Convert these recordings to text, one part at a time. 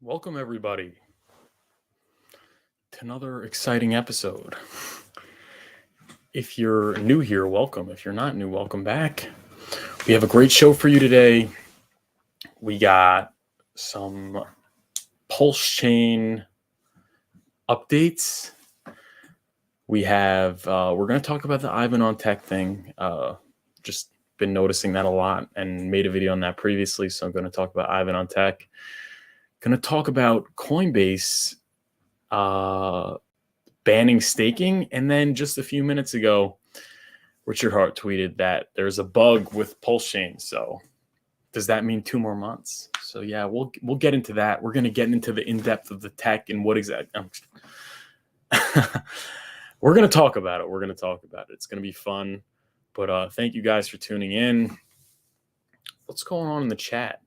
Welcome, everybody, to another exciting episode. If you're new here, welcome. If you're not new, welcome back. We have a great show for you today. We got some Pulsechain updates. We have, we're going to talk about the Ivan on Tech thing. Just been noticing that a lot and made a video on that previously. So I'm going to talk about Ivan on Tech. Going to talk about Coinbase banning staking. And then just a few minutes ago, Richard Hart tweeted that there's a bug with Pulsechain. So does that mean 2 more months? So yeah, we'll get into that. We're going to get into the in-depth of the tech and what exactly. We're going to talk about it. It's going to be fun. But thank you guys for tuning in. What's going on in the chat?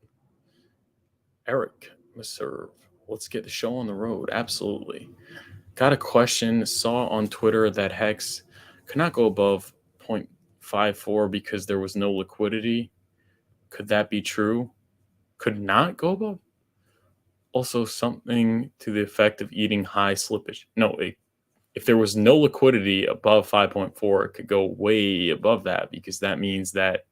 Eric Maserve. Let's get the show on the road. Absolutely. Got a question. Saw on Twitter that Hex could not go above 0.54 because there was no liquidity. Could that be true? Could not go above? Also, something to the effect of eating high slippage. No, if there was no liquidity above 5.4, it could go way above that because that means that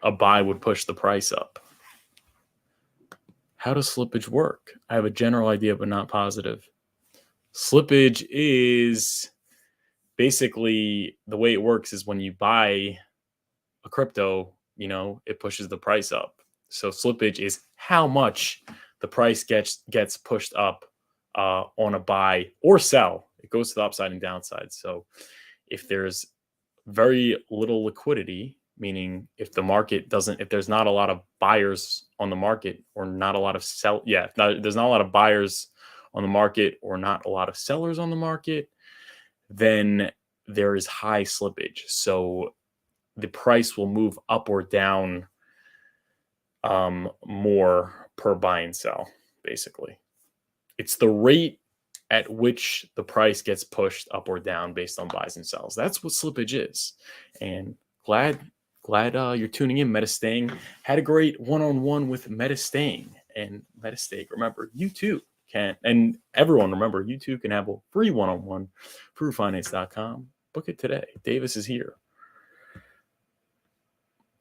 a buy would push the price up. How does slippage work? I have a general idea, but not positive. Slippage is basically the way it works is when you buy a crypto, it pushes the price up. So slippage is how much the price gets pushed up on a buy or sell. It goes to the upside and downside. So if there's very little liquidity, meaning if there's not a lot of buyers on the market or not a lot of there's not a lot of buyers on the market or not a lot of sellers on the market, then there is high slippage. So the price will move up or down more per buy and sell, basically. It's the rate at which the price gets pushed up or down based on buys and sells. That's what slippage is. And glad you're tuning in. Metastaying had a great one-on-one with Metastaying and Metastake. Remember, you too can, and everyone remember, you too can have a free one-on-one. furufinance.com. Book it today. Davis is here.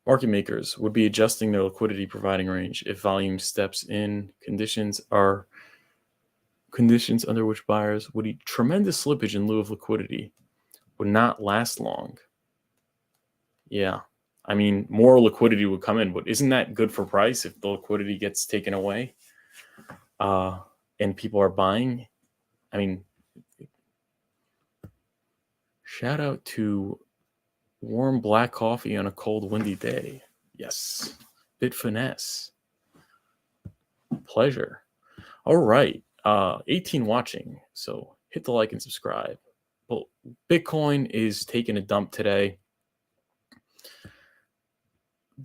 Market makers would be adjusting their liquidity providing range if volume steps in. Conditions under which buyers would eat tremendous slippage in lieu of liquidity would not last long. Yeah. I mean, more liquidity would come in, but isn't that good for price if the liquidity gets taken away and people are buying? I mean, shout out to warm black coffee on a cold, windy day. Yes. Bit finesse. Pleasure. All right. 18 watching. So hit the like and subscribe. Well, Bitcoin is taking a dump today.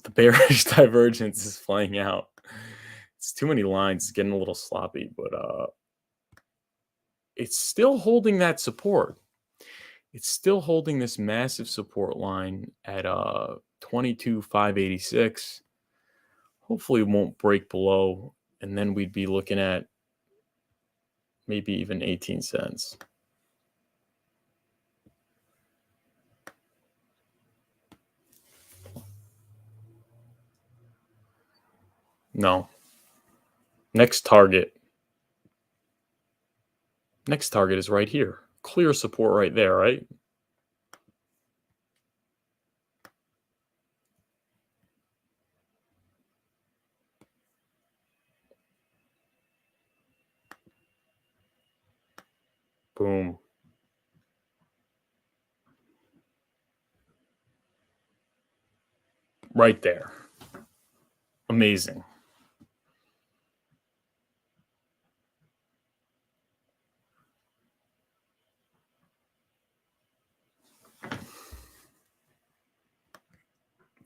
The bearish divergence is playing out. It's too many lines. It's getting a little sloppy, but it's still holding that support. It's still holding this massive support line at 22,586. Hopefully it won't break below, and then we'd be looking at maybe even 18 cents. No. Next target is right here. Clear support right there, right? Boom. Right there. Amazing.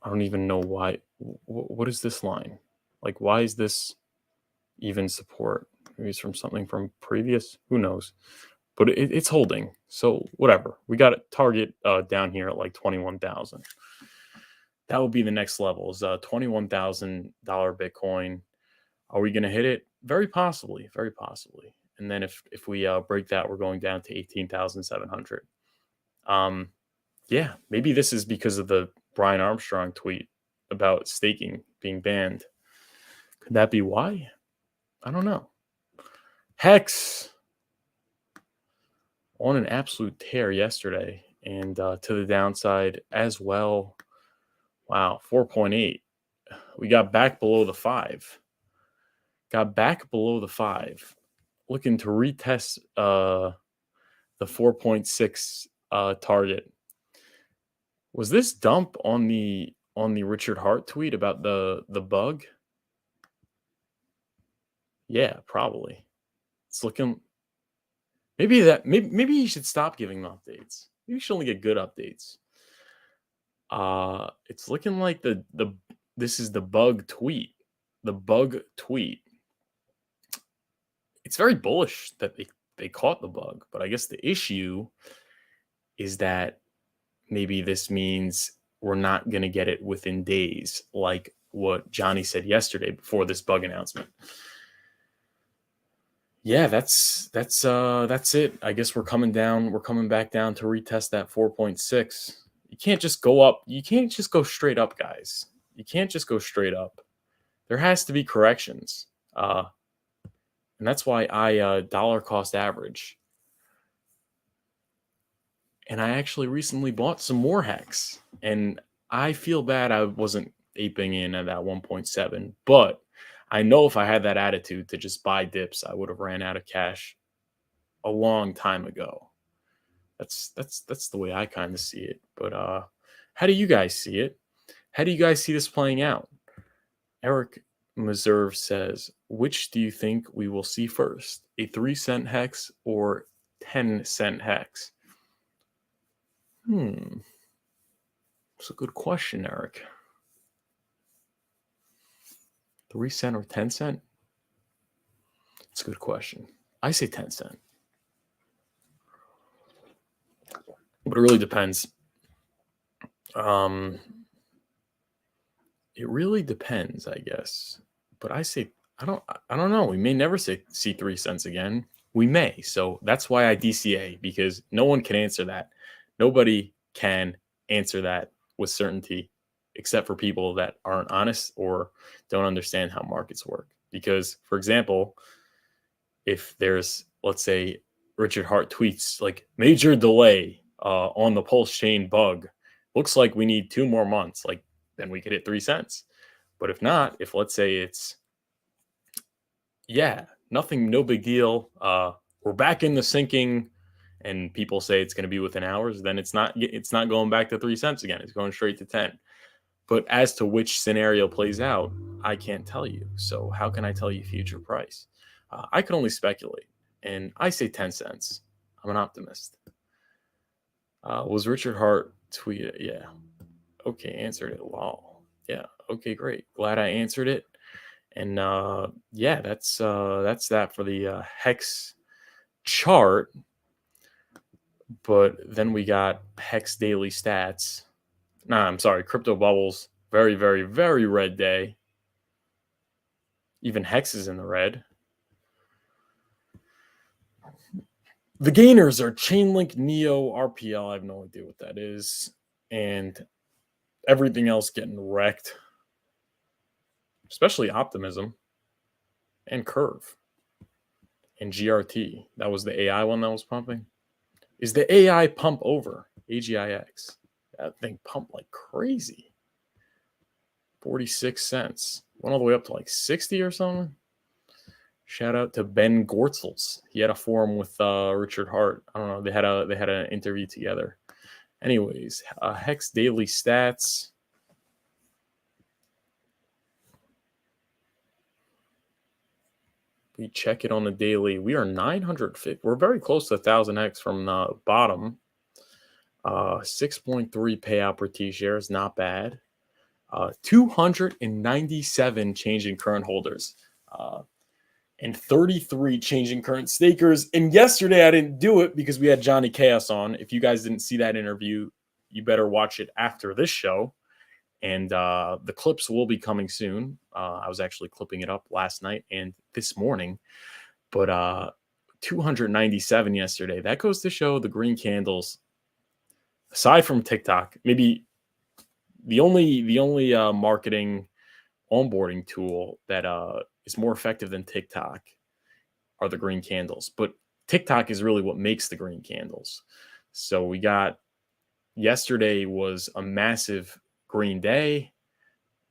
I don't even know why. What is this line? Like, why is this even support? Maybe it's from something from previous. Who knows? But it's holding. So whatever. We got a target down here at like 21,000. That would be the next level, is $21,000 Bitcoin. Are we going to hit it? Very possibly, very possibly. And then if we break that, we're going down to 18,700. Yeah, maybe this is because of the Brian Armstrong tweet about staking being banned. Could that be why? I don't know. Hex on an absolute tear yesterday, and to the downside as well. Wow, 4.8. We got back below the 5. Got back below the 5. Looking to retest the 4.6 target. Was this dump on the Richard Hart tweet about the bug? Yeah, probably. It's looking maybe you should stop giving them updates. Maybe you should only get good updates. It's looking like this is the bug tweet. The bug tweet. It's very bullish that they caught the bug, but I guess the issue is that maybe this means we're not going to get it within days, like what Johnny said yesterday before this bug announcement. Yeah, that's it. I guess we're coming back down to retest that 4.6. You can't just go up. You can't just go straight up, guys. You can't just go straight up. There has to be corrections. And that's why I dollar cost average. And I actually recently bought some more Hex. And I feel bad I wasn't aping in at that 1.7. But I know if I had that attitude to just buy dips, I would have ran out of cash a long time ago. That's the way I kind of see it. But how do you guys see it? How do you guys see this playing out? Eric Meserve says, which do you think we will see first? A 3-cent hex or 10-cent hex? It's a good question, Eric. 3-cent or 10-cent? It's a good question. I say 10-cent. But it really depends. It really depends, I guess. But I say I don't know. We may never see 3 cents again. We may. So that's why I DCA, because no one can answer that. Nobody can answer that with certainty except for people that aren't honest or don't understand how markets work. Because, for example, if there's, let's say, Richard Hart tweets like major delay on the Pulsechain bug, looks like we need 2 more months, like then we could hit 3 cents. But if not, if let's say it's, yeah, nothing, no big deal, we're back in the sinking, and people say it's going to be within hours, then it's not going back to 3 cents again. It's going straight to 10. But as to which scenario plays out, I can't tell you. So how can I tell you future price? I can only speculate, and I say 10 cents. I'm an optimist. Was Richard Hart tweeted? Yeah. Okay, answered it. Wow. Yeah. Okay, great. Glad I answered it. And yeah, that's that for the Hex chart. But then we got Hex daily stats. Nah, I'm sorry, crypto bubbles. Very, very, very red day. Even Hex is in the red. The gainers are Chainlink, Neo, RPL. I have no idea what that is. And everything else getting wrecked. Especially Optimism and Curve and GRT. That was the AI one that was pumping. Is the AI pump over? AGIX. That thing pumped like crazy. 46 cents. Went all the way up to like 60 or something. Shout out to Ben Gortzels. He had a forum with Richard Hart. I don't know. They had an interview together. Anyways, Hex daily stats. We check it on the daily. We are 950. We're very close to 1,000 X from the bottom. 6.3 payout per T-share is not bad. 297 change in current holders. And 33 change in current stakers. And yesterday I didn't do it because we had Johnny Chaos on. If you guys didn't see that interview, you better watch it after this show. And the clips will be coming soon. I was actually clipping it up last night and this morning, but 297 yesterday. That goes to show the green candles, aside from TikTok, maybe the only marketing onboarding tool that is more effective than TikTok are the green candles. But TikTok is really what makes the green candles. So we got, yesterday was a massive green day.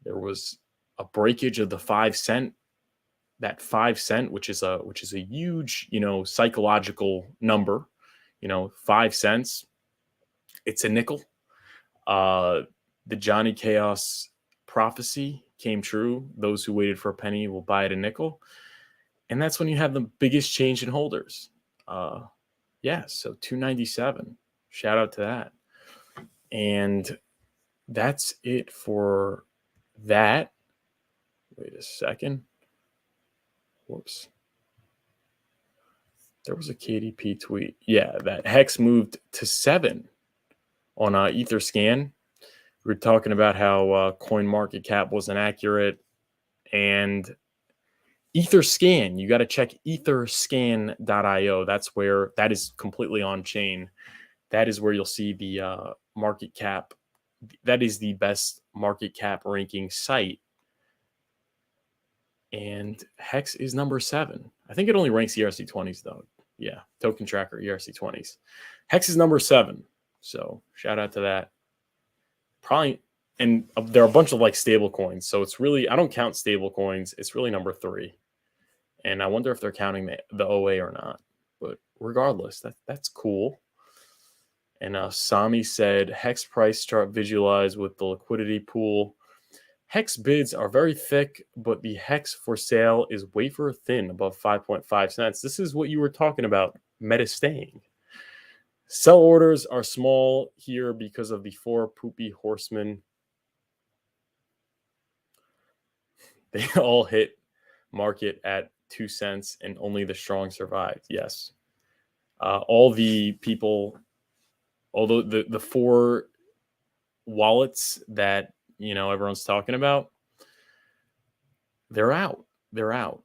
There was a breakage of the 5 cent. That 5 cent, which is a huge, psychological number. 5 cents. It's a nickel. The Johnny Chaos prophecy came true. Those who waited for a penny will buy at a nickel. And that's when you have the biggest change in holders. So 297. Shout out to that. And that's it for that. Wait a second. Whoops. There was a KDP tweet. Yeah, that Hex moved to 7 on Etherscan. We were talking about how CoinMarketCap wasn't accurate. And Etherscan, you got to check etherscan.io. That is completely on chain. That is where you'll see the market cap. That is the best market cap ranking site. And Hex is number 7. I think it only ranks ERC20s though. Yeah, token tracker ERC20s. Hex is number 7. So shout out to that. Probably, and there are a bunch of like stable coins. So it's really, I don't count stable coins. It's really number 3. And I wonder if they're counting the OA or not. But regardless, that's cool. And Sami said, Hex price chart visualized with the liquidity pool. Hex bids are very thick, but the Hex for sale is wafer thin, above 5.5 cents. This is what you were talking about, meta staying. Sell orders are small here because of the 4 poopy horsemen. They all hit market at 2 cents and only the strong survived. Yes. All the people, although the 4 wallets that everyone's talking about, they're out.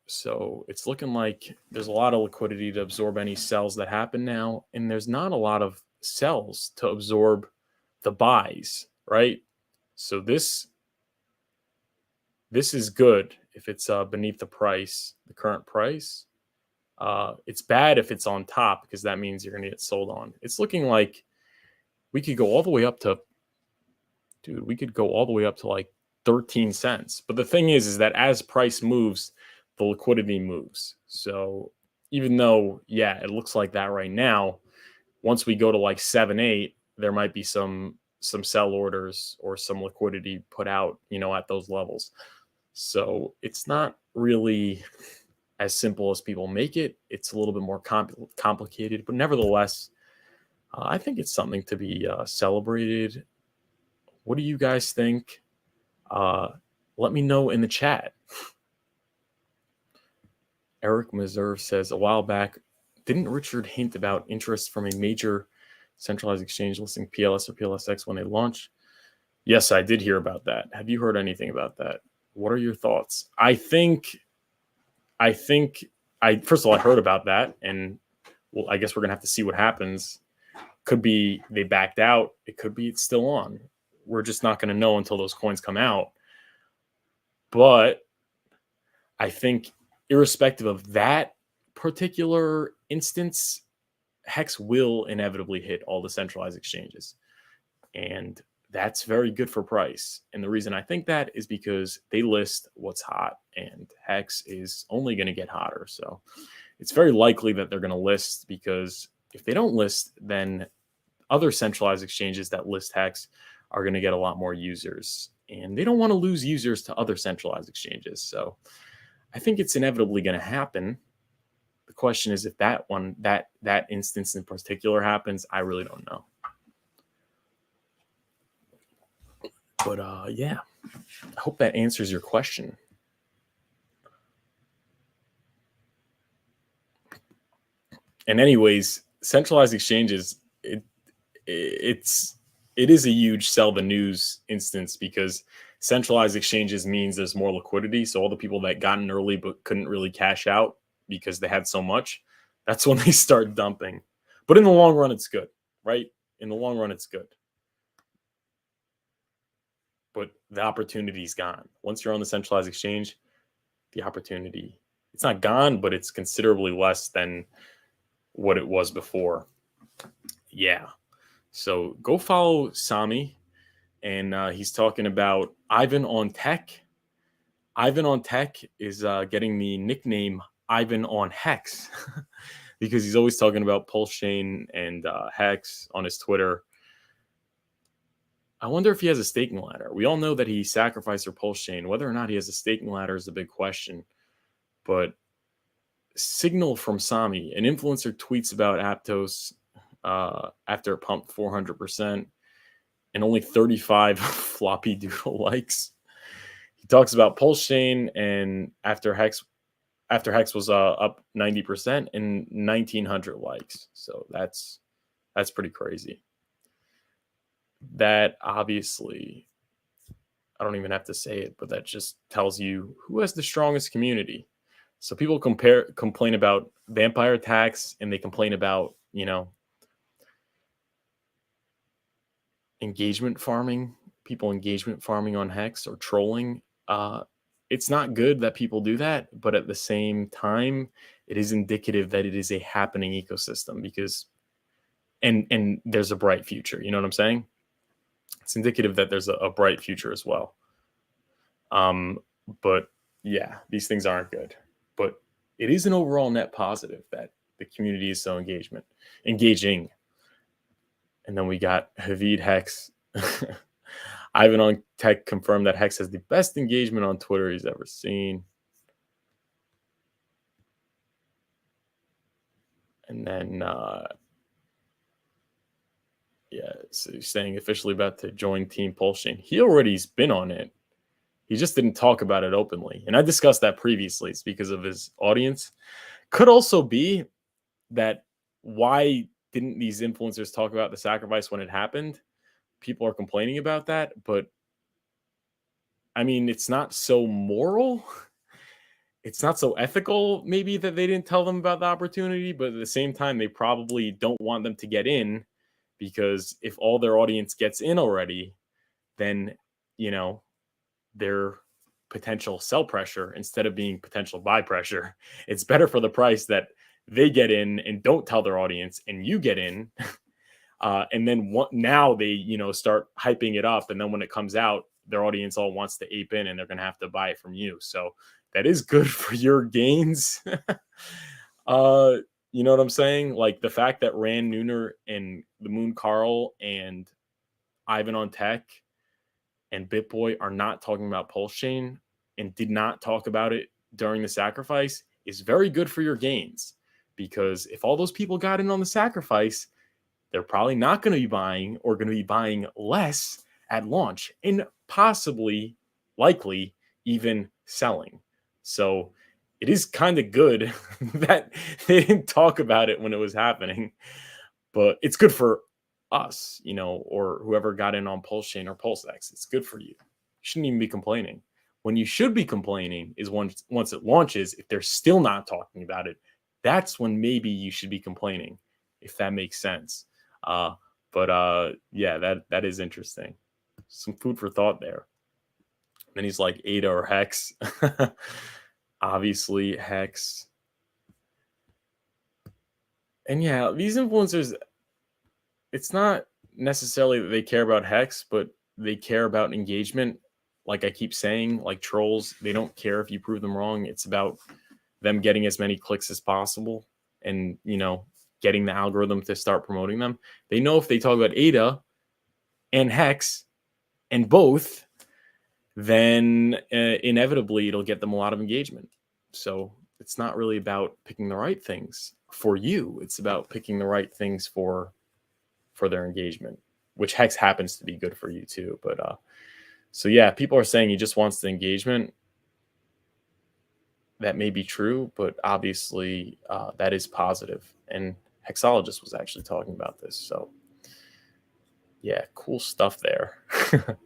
So it's looking like there's a lot of liquidity to absorb any sells that happen now, and there's not a lot of sells to absorb the buys, right? So this is good if it's beneath the current price. It's bad if it's on top, because that means you're going to get sold on. It's looking like we could go all the way up to like 13 cents. But the thing is that as price moves, the liquidity moves. So even though, it looks like that right now, once we go to like 7, 8, there might be some sell orders or some liquidity put out, at those levels. So it's not really as simple as people make it. It's a little bit more complicated, but nevertheless, I think it's something to be celebrated. What do you guys think? Let me know in the chat. Eric Meserve says, a while back, didn't Richard hint about interest from a major centralized exchange listing PLS or PLSX when they launch? Yes, I did hear about that. Have you heard anything about that? What are your thoughts? I think first of all, I heard about that, and well, I guess we're gonna have to see what happens. Could be they backed out. It could be it's still on. We're just not going to know until those coins come out. But I think irrespective of that particular instance, Hex will inevitably hit all the centralized exchanges. And that's very good for price. And the reason I think that is because they list what's hot, and Hex is only going to get hotter. So it's very likely that they're going to list, because if they don't list, then other centralized exchanges that list Hex are going to get a lot more users, and they don't want to lose users to other centralized exchanges. So I think it's inevitably going to happen. The question is if that instance in particular happens. I really don't know. But I hope that answers your question. And anyways, centralized exchanges, it's it is a huge sell the news instance because centralized exchanges means there's more liquidity. So all the people that got in early but couldn't really cash out because they had so much, that's when they start dumping. But in the long run, it's good, right? In the long run, it's good. But the opportunity's gone. Once you're on the centralized exchange, the opportunity, it's not gone, but it's considerably less than what it was before. Yeah. So go follow Sami, and he's talking about Ivan on Tech. Ivan on Tech is getting the nickname Ivan on Hex because he's always talking about Pulsechain and Hex on his Twitter. I wonder if he has a staking ladder. We all know that he sacrificed for Pulsechain. Whether or not he has a staking ladder is a big question. But signal from Sami, an influencer tweets about Aptos after it pumped 400% and only 35 floppy doodle likes. He talks about Pulsechain and after Hex was up 90% and 1900 likes. So that's pretty crazy. That obviously, I don't even have to say it, but that just tells you who has the strongest community. So people complain about vampire attacks, and they complain about, engagement farming, people engagement farming on Hex or trolling. It's not good that people do that, but at the same time, it is indicative that it is a happening ecosystem because, and there's a bright future. You know what I'm saying? It's indicative that there's a bright future as well. But yeah, these things aren't good. But it is an overall net positive that the community is so engaging. And then we got Havid Hex. Ivan on Tech confirmed that Hex has the best engagement on Twitter he's ever seen. And then, so he's saying officially about to join Team Pulsechain. He already's been on it. He just didn't talk about it openly. And I discussed that previously. It's because of his audience. Could also be that why didn't these influencers talk about the sacrifice when it happened? People are complaining about that. But, I mean, it's not so moral. It's not so ethical, maybe, that they didn't tell them about the opportunity. But at the same time, they probably don't want them to get in because if all their audience gets in already, then, their potential sell pressure instead of being potential buy pressure. It's better for the price that they get in and don't tell their audience and you get in. And then now they, start hyping it up. And then when it comes out, their audience all wants to ape in and they're going to have to buy it from you. So that is good for your gains. You know what I'm saying? Like the fact that Rand Nooner and the Moon Carl and Ivan on Tech and BitBoy are not talking about Pulsechain and did not talk about it during the sacrifice is very good for your gains. Because if all those people got in on the sacrifice, they're probably not going to be buying or going to be buying less at launch and possibly, likely, even selling. So it is kind of good that they didn't talk about it when it was happening. But it's good for us, or whoever got in on Pulsechain or PulseX. It's good for you. You shouldn't even be complaining. When you should be complaining is once it launches, if they're still not talking about it, that's when maybe you should be complaining, if that makes sense. But that is interesting. Some food for thought there. Then he's like ADA or Hex. Obviously, Hex. And yeah, these influencers, it's not necessarily that they care about Hex, but they care about engagement. Like I keep saying, like trolls, they don't care if you prove them wrong. It's about them getting as many clicks as possible and, getting the algorithm to start promoting them. They know if they talk about ADA and Hex and both, then inevitably it'll get them a lot of engagement. So it's not really about picking the right things for you. It's about picking the right things for their engagement, which Hex happens to be good for you too. But so yeah, people are saying he just wants the engagement. That may be true, but obviously that is positive. And Hexologist was actually talking about this. So Yeah, cool stuff there.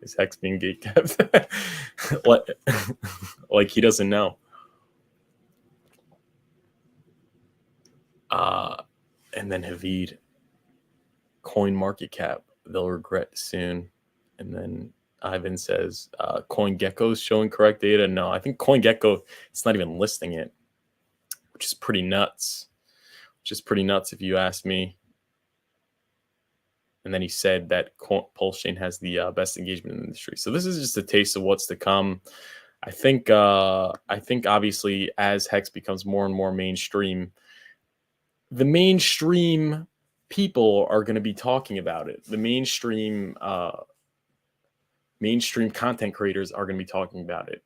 Is Hex being gatekept? like, like he doesn't know. And then Havid, coin market cap, they'll regret soon. And then Ivan says, CoinGecko's showing correct data. No, I think CoinGecko, it's not even listing it, which is pretty nuts. Which is pretty nuts if you ask me. And then he said that Pulsechain has the best engagement in the industry. So this is just a taste of what's to come. I think obviously as Hex becomes more and more mainstream, the mainstream people are going to be talking about it. The mainstream content creators are going to be talking about it.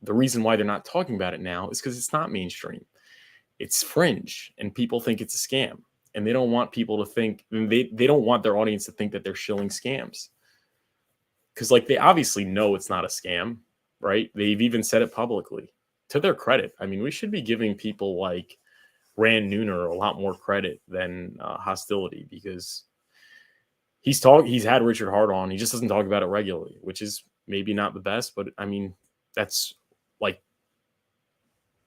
The reason why they're not talking about it now is because it's not mainstream. It's fringe, and people think it's a scam. And they don't want people to think, they don't want their audience to think that they're shilling scams. Because like they obviously know it's not a scam, right? They've even said it publicly. To their credit, I mean, we should be giving people like Rand Nooner a lot more credit than Hostility, because he's had Richard Hart on. He just doesn't talk about it regularly, which is maybe not the best, but I mean, that's like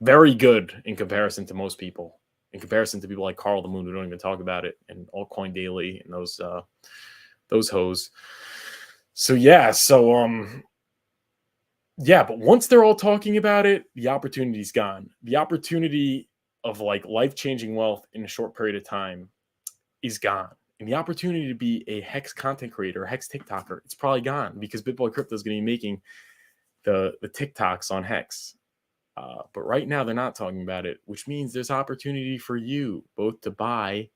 very good in comparison to most people. In comparison to people like Carl the Moon, who don't even talk about it, and Altcoin Daily and those hoes. So yeah, yeah, but once they're all talking about it, the opportunity's gone. The opportunity of like life-changing wealth in a short period of time is gone. And the opportunity to be a Hex content creator, a Hex TikToker, it's probably gone, because BitBoy Crypto is going to be making the TikToks on Hex. But right now they're not talking about it, which means there's opportunity for you both to buy,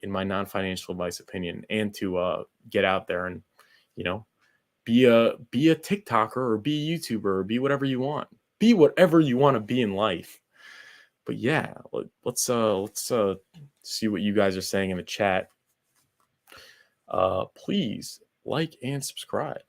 in my non-financial advice opinion, and to get out there and, you know, be a TikToker or be a YouTuber or be whatever you want. Be whatever you want to be in life. But yeah, let's see what you guys are saying in the chat. Please like and subscribe.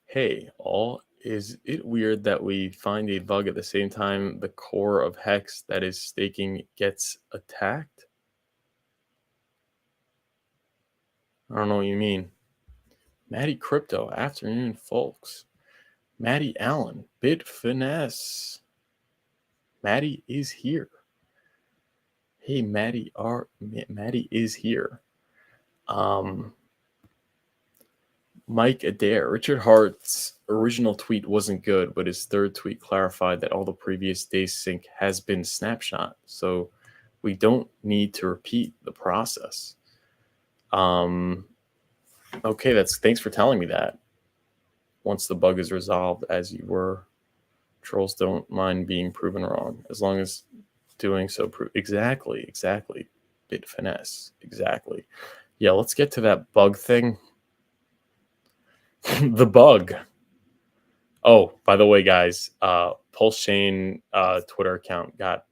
Hey, all, is it weird that we find a bug at the same time the core of Hex that is staking gets attacked? I don't know what you mean. Maddie Crypto, afternoon, folks. Maddie Allen, Bit Finesse. Maddie is here. Hey, Maddie is here. Mike Adair, Richard Hart's original tweet wasn't good, but his third tweet clarified that all the previous day's sync has been snapshot, so we don't need to repeat the process. Okay, thanks for telling me that. Once the bug is resolved, as you were, trolls don't mind being proven wrong, as long as doing so exactly. Bit Finesse, exactly. Yeah, let's get to that bug thing. The bug. Oh, by the way, guys, Pulsechain Twitter account got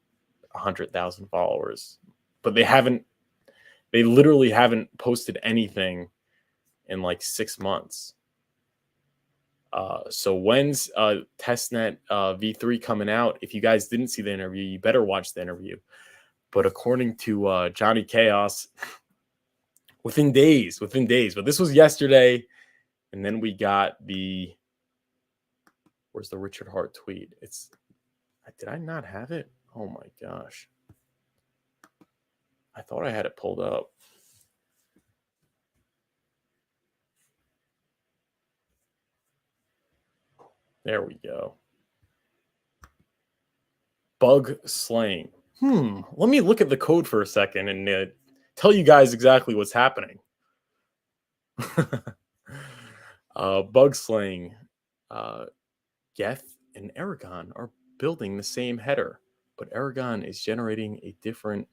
100,000 followers, but they literally haven't posted anything in like 6 months. So when's testnet v3 coming out? If you guys didn't see the interview, you better watch the interview. But according to Johnny Chaos, within days, but this was yesterday, and then we got where's the Richard Hart tweet? Did I not have it? Oh my gosh. I thought I had it pulled up. There we go. Bug slaying. Let me look at the code for a second and tell you guys exactly what's happening. Bug slaying. Geth and Aragon are building the same header, but Aragon is generating a different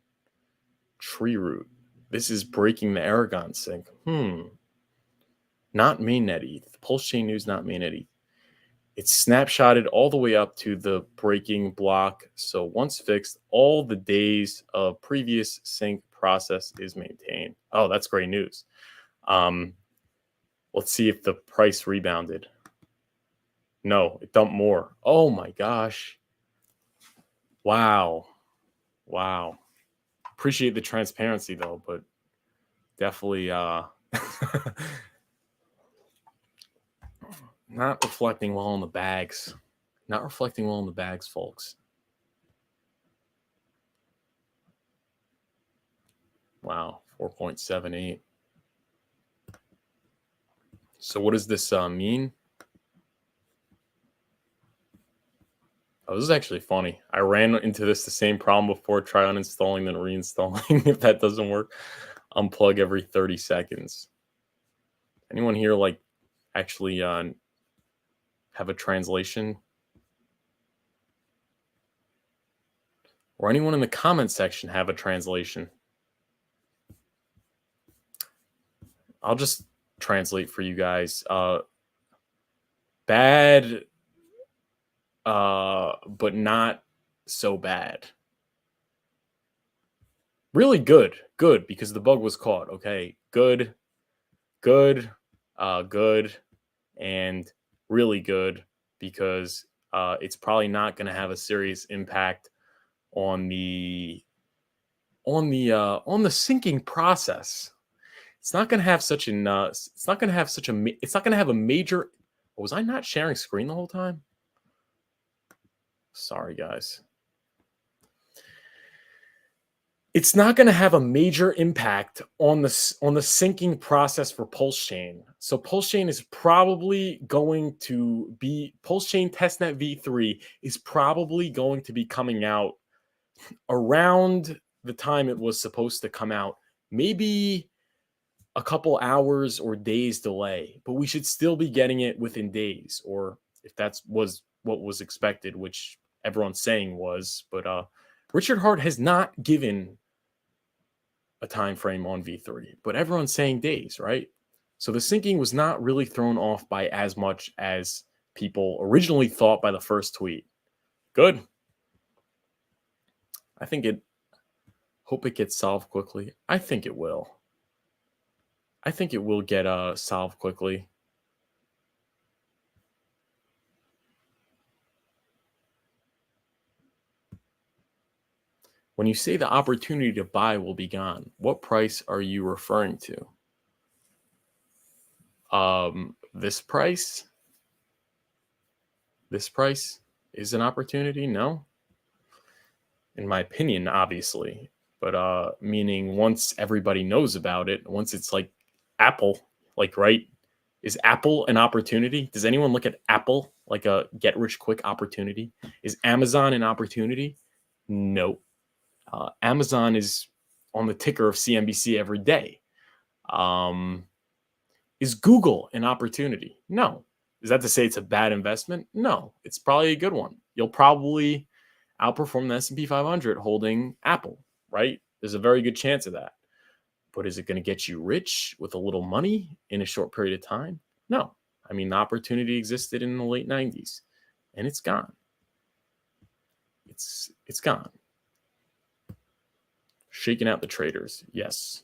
tree root. This is breaking the Aragon sync. Not mainnet ETH. Pulsechain news, not mainnet ETH. It's snapshotted all the way up to the breaking block. So once fixed, all the days of previous sync process is maintained. Oh, that's great news. Let's see if the price rebounded. No, it dumped more. Oh my gosh. Wow. Wow. Appreciate the transparency though, but definitely not reflecting well on the bags. Not reflecting well on the bags, folks. Wow, 4.78. So what does this mean? Oh, this is actually funny. I ran into the same problem before. Try uninstalling, then reinstalling. If that doesn't work, unplug every 30 seconds. Anyone here like actually have a translation? Or anyone in the comment section have a translation? I'll just translate for you guys. Bad, but not so bad. Really good, good, because the bug was caught. Okay, good, good, good, and really good, because it's probably not going to have a serious impact on the on the sinking process. It's not going to have such an it's not going to have such a it's not going to have a major. Was I not sharing screen the whole time? Sorry, guys. It's not going to have a major impact on the sinking process for Pulsechain. So Pulsechain is probably going to be Pulsechain testnet v3 is probably going to be coming out around the time it was supposed to come out. Maybe a couple hours or days delay, but we should still be getting it within days, or if that's was what was expected, which everyone's saying was. But Richard Hart has not given a time frame on V3, but everyone's saying days, right? So the sinking was not really thrown off by as much as people originally thought by the first tweet. Good. I think it hope it gets solved quickly. I think it will. I think it will get solved quickly. When you say the opportunity to buy will be gone, what price are you referring to? This price? This price is an opportunity? No. In my opinion, obviously. But meaning once everybody knows about it, once it's like Apple, like, right? Is Apple an opportunity? Does anyone look at Apple like a get rich quick opportunity? Is Amazon an opportunity? No. Amazon is on the ticker of CNBC every day. Is Google an opportunity? No. Is that to say it's a bad investment? No. It's probably a good one. You'll probably outperform the S&P 500 holding Apple, right? There's a very good chance of that. But is it going to get you rich with a little money in a short period of time? No. I mean, the opportunity existed in the late 90s and it's gone. It's gone. Shaking out the traders. Yes.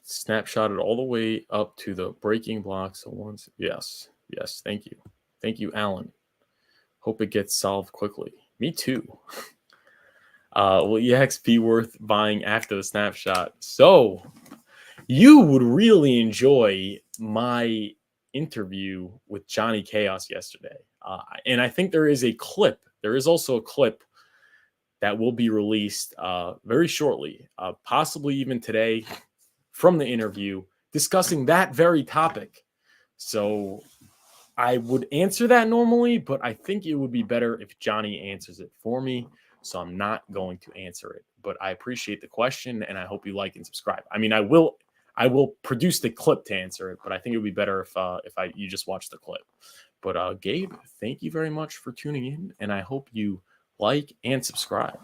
Snapshot it all the way up to the breaking blocks. So once, yes. Thank you. Thank you, Alan. Hope it gets solved quickly. Me too. Will EX be worth buying after the snapshot? So you would really enjoy my interview with Johnny Chaos yesterday. And I think there is a clip. There is also a clip that will be released very shortly, possibly even today, from the interview discussing that very topic. So I would answer that normally, but I think it would be better if Johnny answers it for me. So I'm not going to answer it, but I appreciate the question and I hope you like and subscribe. I mean, I will produce the clip to answer it, but I think it would be better if you just watch the clip. But Gabe, thank you very much for tuning in, and I hope you like and subscribe.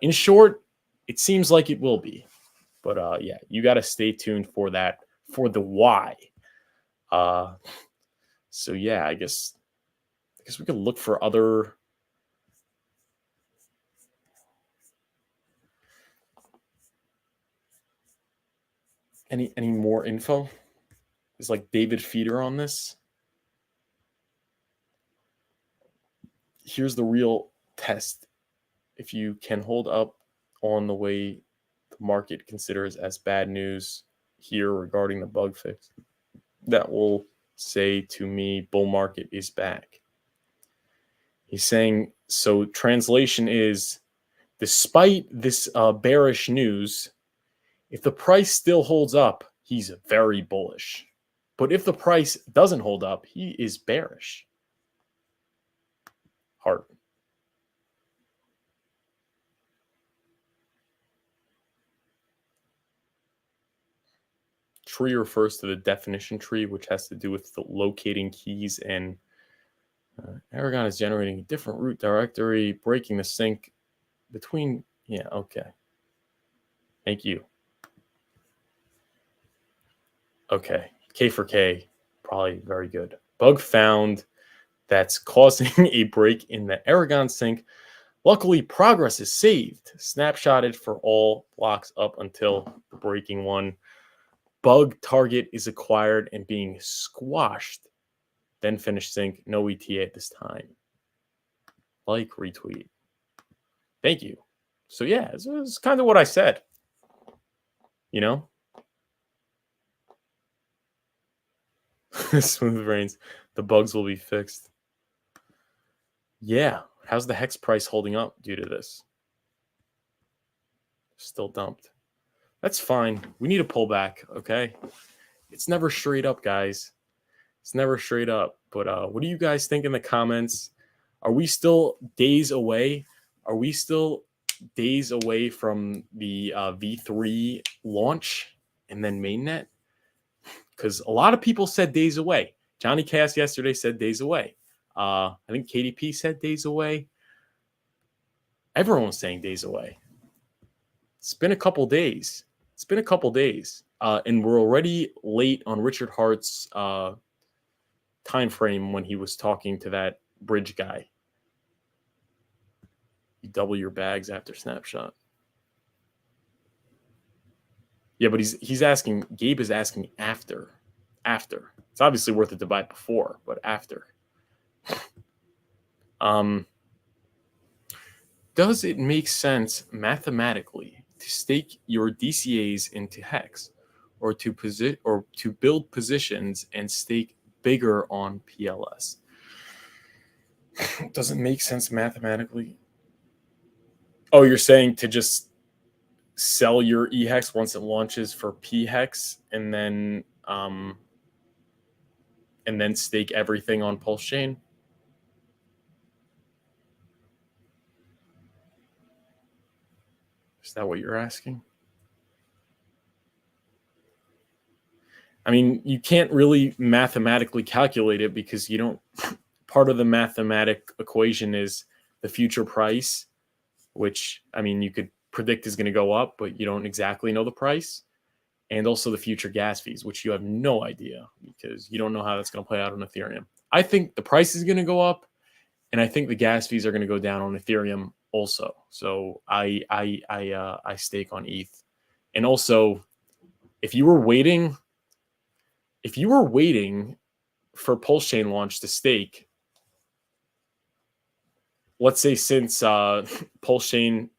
In short, it seems like it will be, but yeah, you got to stay tuned for that, for the why. So yeah, I guess we could look for other. Any more info? Is like David Feeder on this? here's the real test. If you can hold up on the way the market considers as bad news here regarding the bug fix, that will say to me, bull market is back. He's saying, so translation is, despite this bearish news, if the price still holds up, he's very bullish. But if the price doesn't hold up, he is bearish. Hard. Tree refers to the definition tree, which has to do with the locating keys, and Aragon is generating a different root directory, breaking the sync between. Yeah, okay. Thank you. Okay, K for K, probably very good. Bug found that's causing a break in the Aragon sync. Luckily, progress is saved, snapshotted for all blocks up until the breaking one. Bug target is acquired and being squashed. Then finish sync, no ETA at this time. Like, retweet. Thank you. So yeah, it's kind of what I said. You know? Smooth brains. The bugs will be fixed. Yeah. How's the hex price holding up due to this? Still dumped. That's fine. We need a pullback, okay? It's never straight up, guys. It's never straight up. But what do you guys think in the comments? Are we still days away? Are we still days away from the V3 launch and then mainnet? Because a lot of people said days away. Johnny Cass yesterday said days away. I think KDP said days away. Everyone was saying days away. It's been a couple days. And we're already late on Richard Hart's time frame when he was talking to that bridge guy. You double your bags after snapshot. Yeah, but he's asking. Gabe is asking after. It's obviously worth it to buy before, but after. Does it make sense mathematically to stake your DCAs into Hex, or to build positions and stake bigger on PLS? Does it make sense mathematically? Oh, you're saying to just sell your EHEX once it launches for PHEX and then stake everything on Pulsechain? Is that what you're asking? I mean, you can't really mathematically calculate it because you don't. Part of the mathematic equation is the future price, which, I mean, you could predict is going to go up, but you don't exactly know the price. And also the future gas fees, which you have no idea because you don't know how that's going to play out on Ethereum. I think the price is going to go up, and I think the gas fees are going to go down on Ethereum also. So I stake on ETH. And also, if you were waiting for Pulsechain launch to stake, let's say since Pulsechain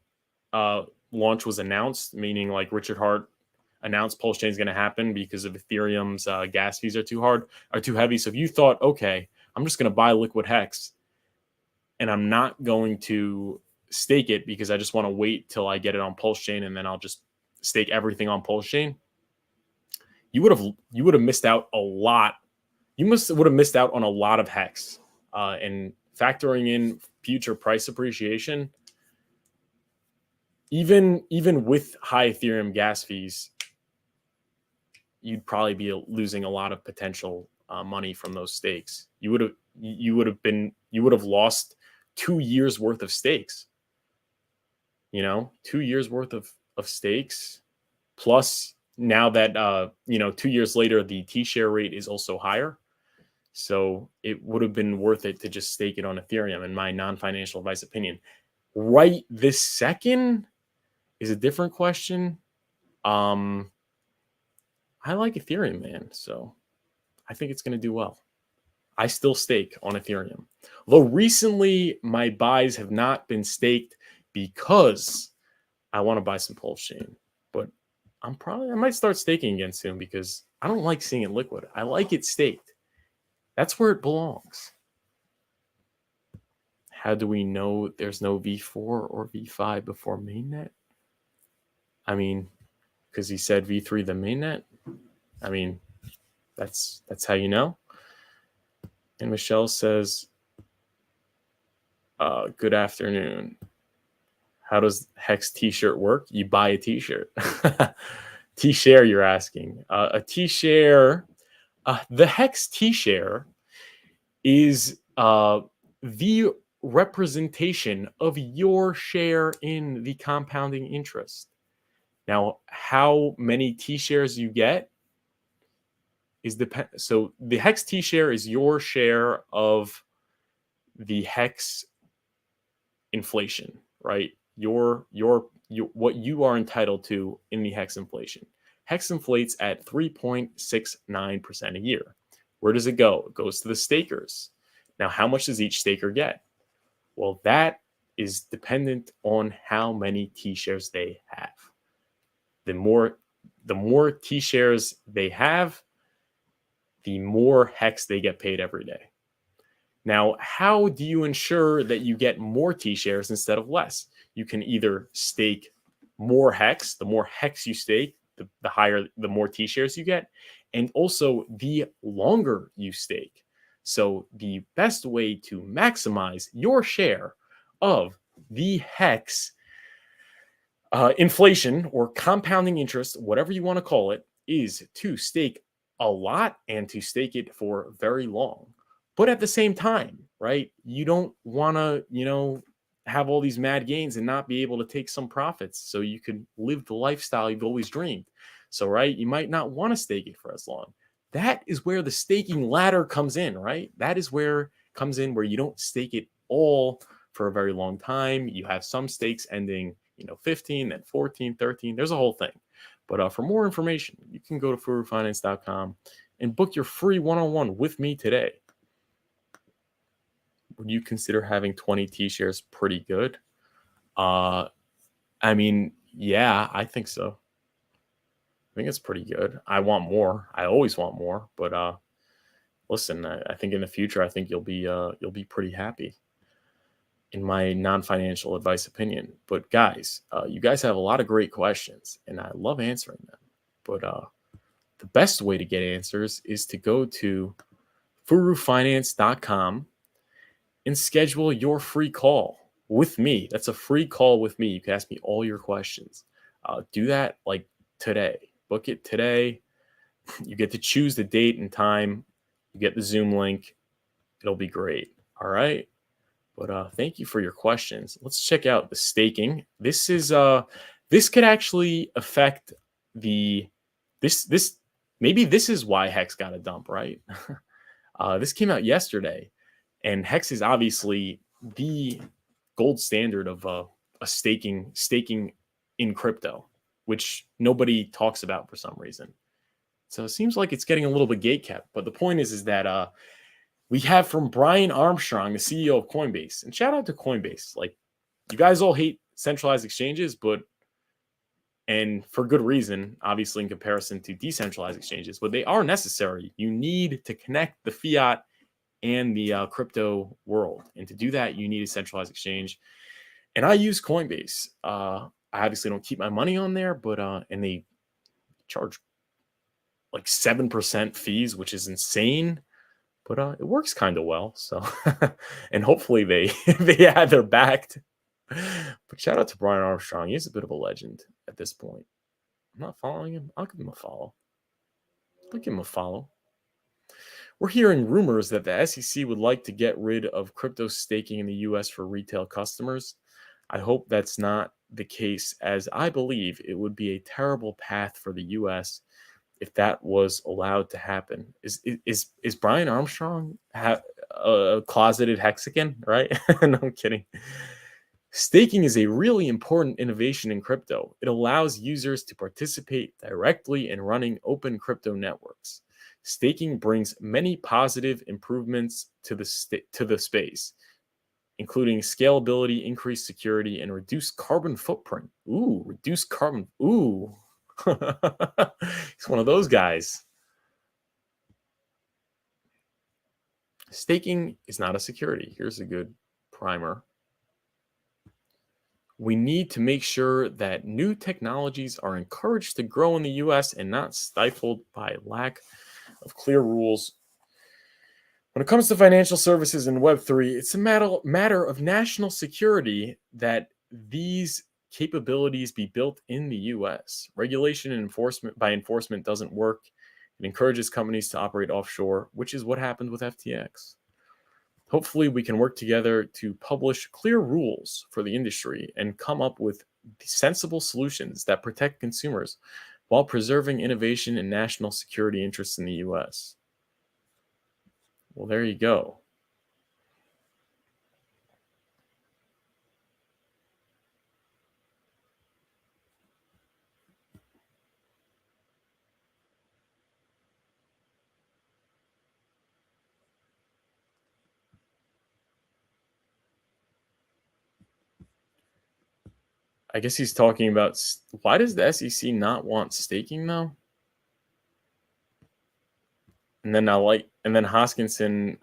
launch was announced, meaning like Richard Hart announced Pulsechain is going to happen because of Ethereum's gas fees are too heavy. So if you thought, okay, I'm just going to buy Liquid Hex and I'm not going to stake it because I just want to wait till I get it on Pulsechain and then I'll just stake everything on Pulsechain, you would have missed out a lot. You would have missed out on a lot of Hex. And factoring in future price appreciation, even with high Ethereum gas fees, you'd probably be losing a lot of potential money from those stakes. You would have lost 2 years worth of stakes. 2 years worth of stakes. Plus, now that 2 years later, the T-share rate is also higher. So it would have been worth it to just stake it on Ethereum, in my non-financial advice opinion. Right this second is a different question. I like Ethereum, man. So I think it's going to do well. I still stake on Ethereum. Though recently my buys have not been staked because I want to buy some Pulsechain. But I might start staking again soon because I don't like seeing it liquid. I like it staked. That's where it belongs. How do we know there's no V4 or V5 before mainnet? I mean, because he said V3 the mainnet. I mean, that's how you know. And Michelle says, good afternoon. How does Hex t-shirt work? You buy a t-shirt. T-share, you're asking. A t-share, the Hex t-share is the representation of your share in the compounding interest. Now, how many t-shares you get is so the Hex t-share is your share of the Hex inflation, right? Your what you are entitled to in the Hex inflation. Hex inflates at 3.69% a year. Where does it go? It goes to the stakers. Now, how much does each staker get? Well, that is dependent on how many T-shares they have. The more T-shares they have, the more Hex they get paid every day. Now, how do you ensure that you get more T-shares instead of less? You can either stake more Hex. The more Hex you stake, the more T-shares you get, and also the longer you stake. So the best way to maximize your share of the Hex inflation or compounding interest, whatever you want to call it, is to stake a lot and to stake it for very long. But at the same time, right, you don't want to, have all these mad gains and not be able to take some profits so you can live the lifestyle you've always dreamed. So, right, you might not want to stake it for as long. That is where the staking ladder comes in, right? That is where comes in where you don't stake it all for a very long time. You have some stakes ending 15, then 14, 13. There's a whole thing. But for more information, you can go to furufinance.com and book your free one-on-one with me today. Would you consider having 20 T-shares pretty good? I mean, yeah, I think so. I think it's pretty good. I want more. I always want more. But listen, I think in the future, I think you'll be pretty happy. In my non-financial advice opinion. But guys, you guys have a lot of great questions, and I love answering them. But the best way to get answers is to go to furufinance.com and schedule your free call with me. That's a free call with me. You can ask me all your questions. Do that like today. Book it today. You get to choose the date and time. You get the Zoom link. It'll be great. All right. But thank you for your questions. Let's check out the staking. This could actually affect this maybe this is why Hex got a dump, right? This came out yesterday, and Hex is obviously the gold standard of a staking in crypto, which nobody talks about for some reason. So it seems like it's getting a little bit gatekept. But the point is that we have from Brian Armstrong, the CEO of Coinbase. And shout out to Coinbase. Like, you guys all hate centralized exchanges, and for good reason, obviously, in comparison to decentralized exchanges, but they are necessary. You need to connect the fiat and the crypto world. And to do that, you need a centralized exchange. And I use Coinbase. I obviously don't keep my money on there, but and they charge like 7% fees, which is insane. But it works kind of well. So, and hopefully they're backed. But shout out to Brian Armstrong. He's a bit of a legend at this point. I'm not following him. I'll give him a follow. We're hearing rumors that the SEC would like to get rid of crypto staking in the US for retail customers. I hope that's not the case, as I believe it would be a terrible path for the US if that was allowed to happen. Is Brian Armstrong a closeted Hexican, right? No, I'm kidding. Staking is a really important innovation in crypto. It allows users to participate directly in running open crypto networks. Staking brings many positive improvements to the space, including scalability, increased security, and reduced carbon footprint. Ooh, reduced carbon. Ooh. He's one of those guys. Staking is not a security. Here's a good primer. We need to make sure that new technologies are encouraged to grow in the US and not stifled by lack of clear rules. When it comes to financial services and Web3, it's a matter of national security that these capabilities be built in the US. Regulation and enforcement doesn't work. It encourages companies to operate offshore, which is what happened with FTX. Hopefully, we can work together to publish clear rules for the industry and come up with sensible solutions that protect consumers while preserving innovation and national security interests in the US. Well, there you go. I guess he's talking about why does the SEC not want staking though? And then Hoskinson,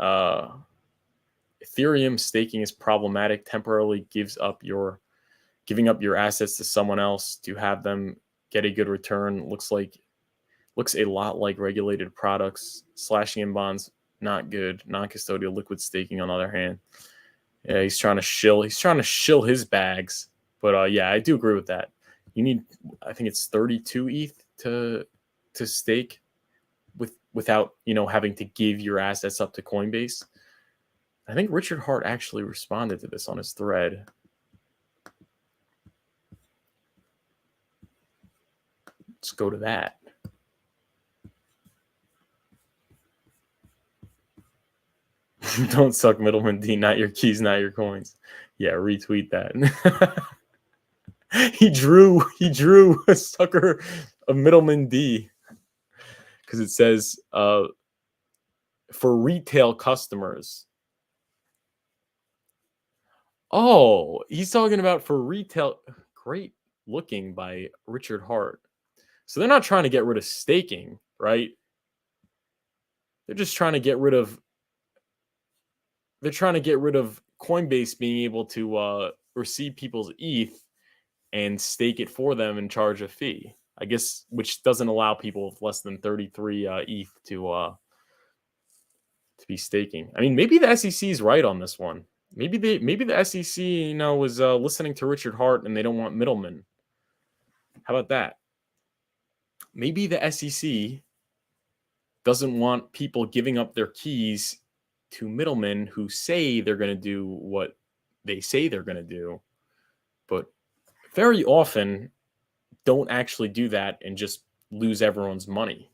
Ethereum staking is problematic. Temporarily giving up your assets to someone else to have them get a good return. Looks a lot like regulated products. Slashing in bonds, not good. Non-custodial liquid staking, on the other hand, yeah, he's trying to shill his bags. But yeah, I do agree with that. You need, I think it's 32 ETH to stake without having to give your assets up to Coinbase. I think Richard Hart actually responded to this on his thread. Let's go to that. Don't suck, middleman D. Not your keys, not your coins. Yeah, retweet that. he drew a sucker of middleman D because it says for retail customers. Oh, he's talking about for retail. Great looking by Richard Hart. So they're not trying to get rid of staking, right? They're just trying to get rid of. They're trying to get rid of Coinbase being able to receive people's ETH and stake it for them and charge a fee. I guess, which doesn't allow people with less than 33 ETH to be staking. I mean, maybe the SEC is right on this one. Maybe the SEC, was listening to Richard Hart and they don't want middlemen. How about that? Maybe the SEC doesn't want people giving up their keys to middlemen who say they're going to do what they say they're going to do, but very often don't actually do that and just lose everyone's money.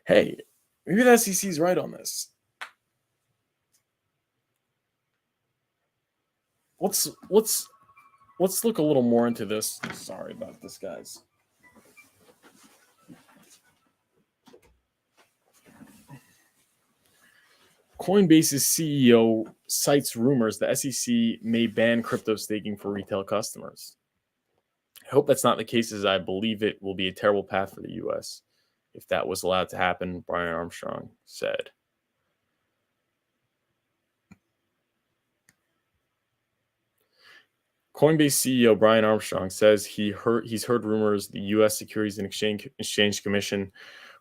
Hey, maybe the SEC is right on this. Let's look a little more into this. Sorry about this, guys. Coinbase's CEO cites rumors the SEC may ban crypto staking for retail customers. I hope that's not the case, as I believe it will be a terrible path for the US if that was allowed to happen, Brian Armstrong said. Coinbase CEO Brian Armstrong says he's heard rumors the U.S. Securities and Exchange Commission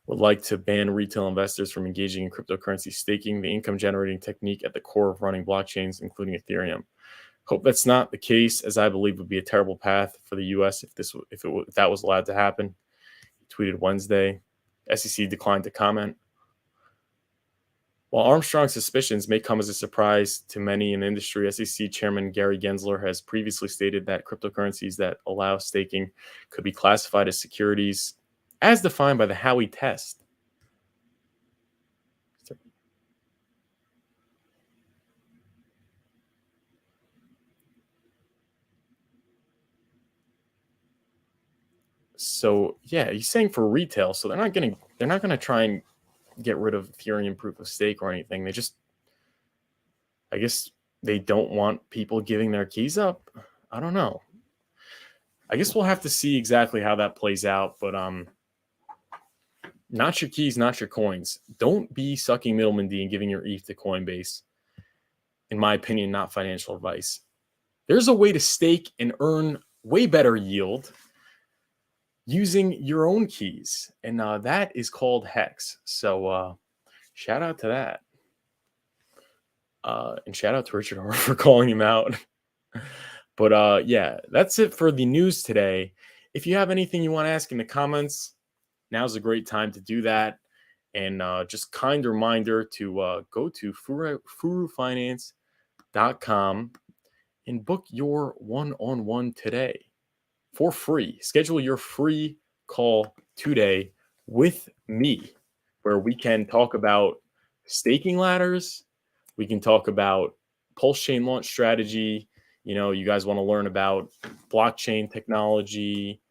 would like to ban retail investors from engaging in cryptocurrency staking, the income-generating technique at the core of running blockchains, including Ethereum. Hope that's not the case, as I believe would be a terrible path for the U.S. if that was allowed to happen. He tweeted Wednesday. SEC declined to comment. While Armstrong's suspicions may come as a surprise to many in the industry, SEC Chairman Gary Gensler has previously stated that cryptocurrencies that allow staking could be classified as securities as defined by the Howey test. So yeah, he's saying for retail, so they're not going to try and get rid of Ethereum proof of stake or anything. They just, I guess they don't want people giving their keys up. I don't know. I guess we'll have to see exactly how that plays out, but not your keys, not your coins. Don't be sucking middleman D and giving your ETH to Coinbase. In my opinion, not financial advice. There's a way to stake and earn way better yield using your own keys, and that is called Hex. So shout out to that. And shout out to Richard Hart for calling him out. But yeah, that's it for the news today. If you have anything you want to ask in the comments, now's a great time to do that. And just kind reminder to go to furufinance.com and book your one-on-one today for free. Schedule your free call today with me, where we can talk about staking ladders. We can talk about Pulsechain launch strategy. You know, you guys want to learn about blockchain technology,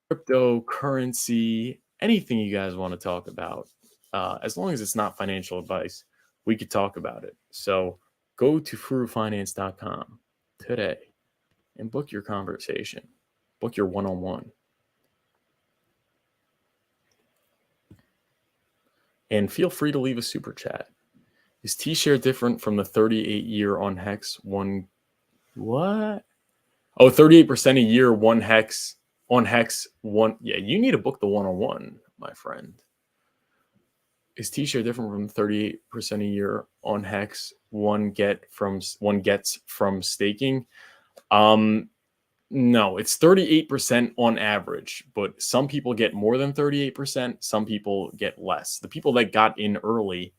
cryptocurrency, anything you guys want to talk about. As long as it's not financial advice, we could talk about it. So go to furufinance.com today and book your conversation, book your one-on-one. And feel free to leave a super chat. Is T-share different from the 38-year on Hex one? What? Oh, 38% a year, one Hex on Hex one. Yeah, you need to book the one-on-one, my friend. Is T-share different from 38% a year on Hex one gets from staking? No, it's 38% on average, but some people get more than 38%. Some people get less. The people that got in early,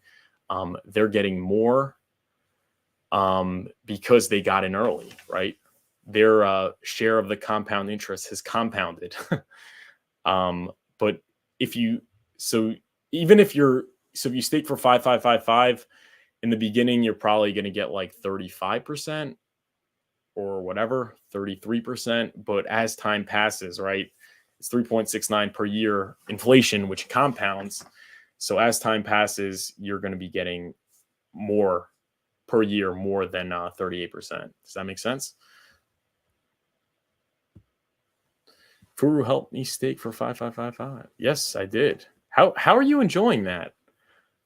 they're getting more because they got in early, right? Their share of the compound interest has compounded. But if you stake for 5,555 in the beginning, you're probably going to get like 35% or whatever, 33%. But as time passes, right, it's 3.69 per year inflation, which compounds. So as time passes, you're going to be getting more per year, more than 38%. Does that make sense? Furu helped me stake for 5,555. Yes, I did. How are you enjoying that?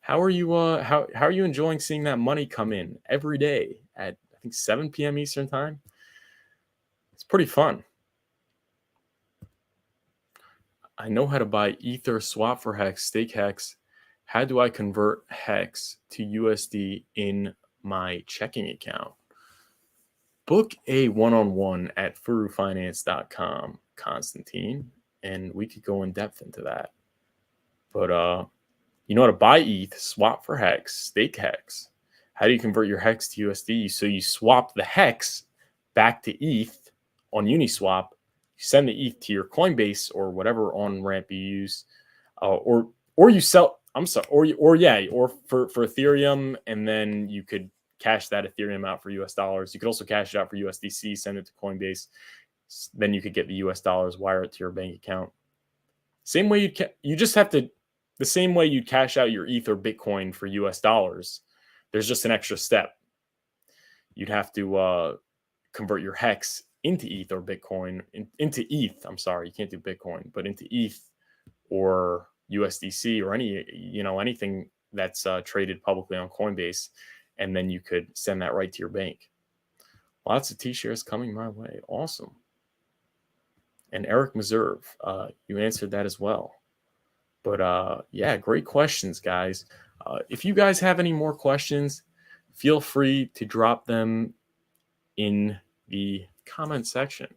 How are you how are you enjoying seeing that money come in every day at, I think, 7 p.m. Eastern time? It's pretty fun. I know how to buy Ether, swap for Hex, stake Hex. How do I convert Hex to USD in my checking account? Book a one-on-one at furufinance.com, Constantine, and we could go in depth into that. But you know how to buy ETH, swap for Hex, stake Hex. How do you convert your Hex to USD? So you swap the Hex back to ETH on Uniswap. You send the ETH to your Coinbase or whatever on-ramp you use, or you sell. I'm sorry, or for Ethereum, and then you could cash that Ethereum out for US dollars. You could also cash it out for USDC, send it to Coinbase. Then you could get the US dollars, wire it to your bank account. Same way you just have to, the same way you'd cash out your ETH or Bitcoin for US dollars. There's just an extra step. You'd have to convert your Hex into ETH or Bitcoin, into ETH. I'm sorry, you can't do Bitcoin, but into ETH or USDC or anything that's traded publicly on Coinbase, and then you could send that right to your bank. Lots of T-shares coming my way. Awesome. And Eric Meserve, you answered that as well. But yeah, great questions, guys. If you guys have any more questions, feel free to drop them in the comment section.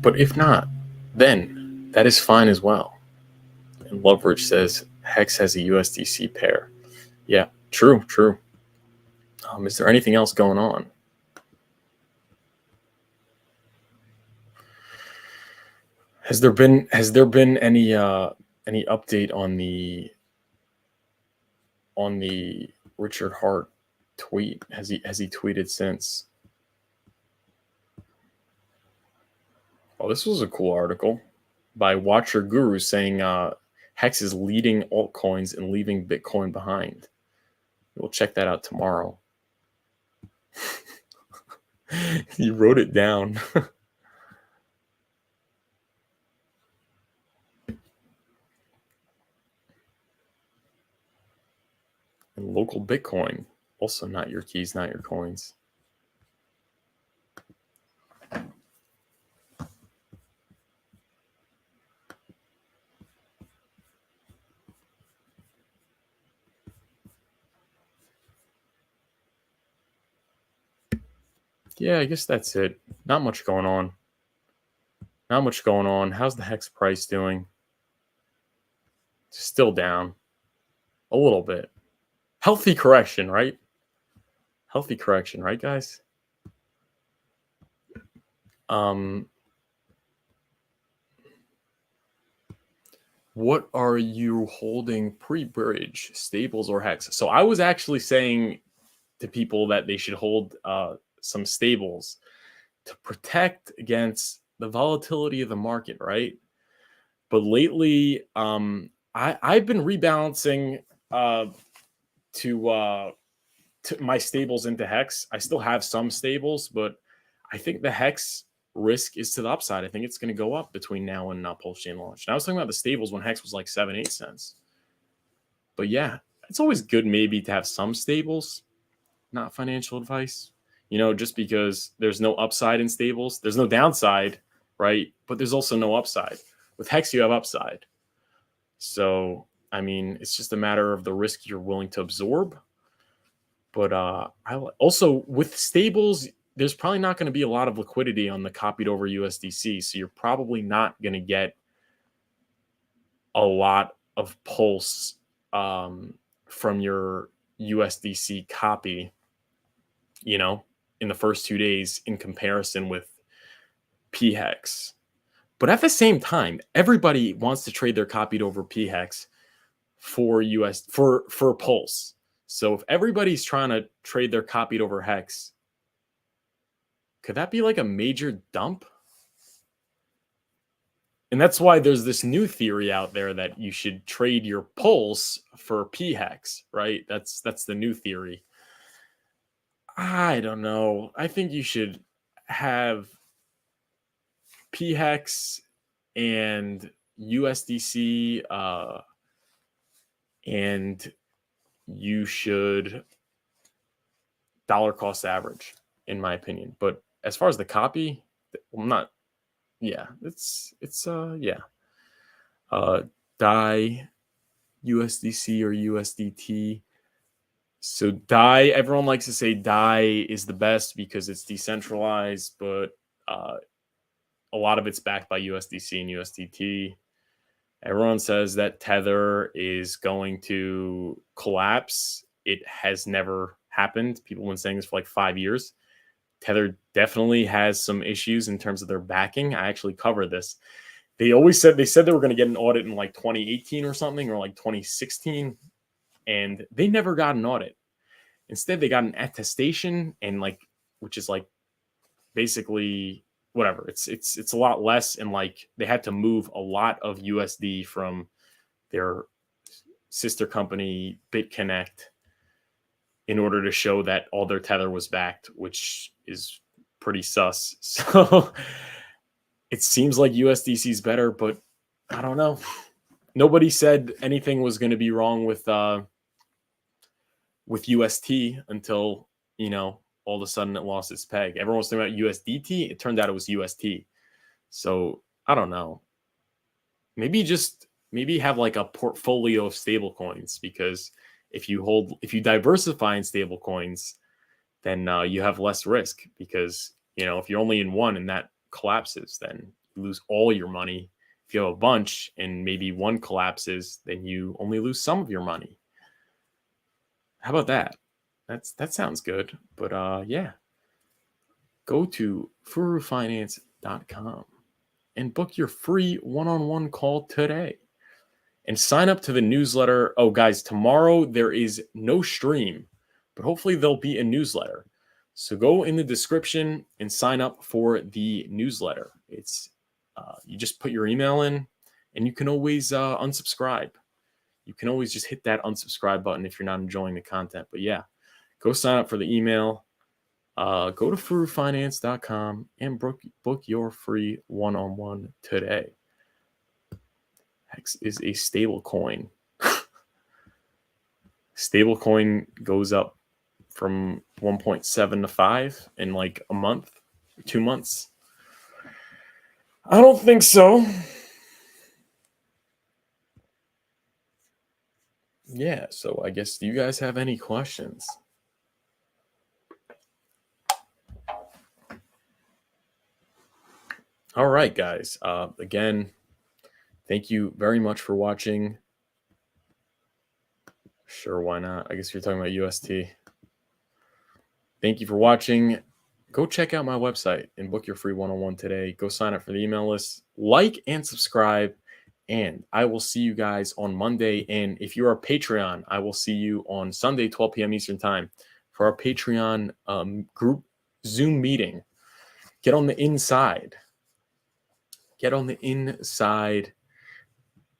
But if not, then that is fine as well. And Loveridge says Hex has a USDC pair. Yeah, true. Is there anything else going on? Has there been any update on the Richard Hart tweet? Has he tweeted since? Oh, this was a cool article by Watcher Guru saying Hex is leading altcoins and leaving Bitcoin behind. We'll check that out tomorrow. He wrote it down. And local Bitcoin, also not your keys, not your coins. Yeah, I guess that's it. Not much going on. Not much going on. How's the Hex price doing? Still down a little bit. Healthy correction, right? Healthy correction, right, guys? What are you holding pre-bridge, stables or Hex? So I was actually saying to people that they should hold some stables to protect against the volatility of the market, right? But lately, I've been rebalancing to my stables into Hex. I still have some stables, but I think the Hex risk is to the upside. I think it's going to go up between now and Pulsechain launch. And I was talking about the stables when Hex was like 7-8 cents. But yeah, it's always good maybe to have some stables, not financial advice. You know, just because there's no upside in stables, there's no downside, right? But there's also no upside. With Hex, you have upside. So, I mean, it's just a matter of the risk you're willing to absorb. But also with stables, there's probably not going to be a lot of liquidity on the copied over USDC. So you're probably not going to get a lot of pulse from your USDC copy, you know, in the first 2 days in comparison with PHEX. But at the same time, everybody wants to trade their copied over PHEX for Pulse. So if everybody's trying to trade their copied over Hex, could that be like a major dump? And that's why there's this new theory out there that you should trade your Pulse for PHEX, right? That's the new theory. I don't know. I think you should have PHEX and USDC, and you should dollar cost average, in my opinion. But as far as the copy, I'm not. Yeah, it's yeah. DAI, USDC or USDT. So DAI, everyone likes to say DAI is the best because it's decentralized, but a lot of it's backed by USDC and USDT. Everyone says that Tether is going to collapse. It has never happened. People have been saying this for like 5 years. Tether definitely has some issues in terms of their backing. I actually covered this. They said they were going to get an audit in like 2018 or something, or like 2016, and they never got an audit. Instead, they got an attestation, and like, which is like basically whatever. It's a lot less, and like they had to move a lot of USD from their sister company BitConnect in order to show that all their Tether was backed, which is pretty sus. So it seems like USDC is better, but I don't know. Nobody said anything was going to be wrong with UST until, you know, all of a sudden it lost its peg. Everyone was talking about USDT. It turned out it was UST. So I don't know. Maybe have like a portfolio of stable coins, because if you diversify in stable coins, then you have less risk, because, you know, if you're only in one and that collapses, then you lose all your money. If you have a bunch and maybe one collapses, then you only lose some of your money. How about that? That sounds good. But yeah, go to furufinance.com and book your free one-on-one call today and sign up to the newsletter. Oh, guys, tomorrow there is no stream but hopefully there'll be a newsletter. So go in the description and sign up for the newsletter. It's you just put your email in, and you can always unsubscribe. You can always just hit that unsubscribe button if you're not enjoying the content. But yeah, go sign up for the email. Go to furufinance.com and book your free one-on-one today. Hex is a stable coin. Stable coin goes up from 1.7 to 5 in like a month, 2 months. I don't think so. Yeah, so I guess, do you guys have any questions? All right, guys. Again, thank you very much for watching. Sure, why not? I guess you're talking about UST. Thank you for watching. Go check out my website and book your free one-on-one today. Go sign up for the email list, like and subscribe, and I will see you guys on Monday. And if you're a Patreon, I will see you on Sunday, 12 p.m. Eastern time for our Patreon group Zoom meeting. Get on the inside. Get on the inside.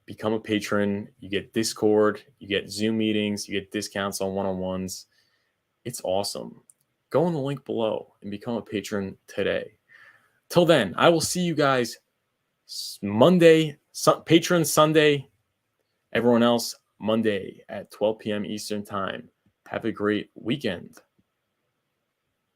Become a patron. You get Discord. You get Zoom meetings. You get discounts on one-on-ones. It's awesome. Go on the link below and become a patron today. Till then, I will see you guys Monday, Patron Sunday. Everyone else, Monday at 12 p.m. Eastern time. Have a great weekend.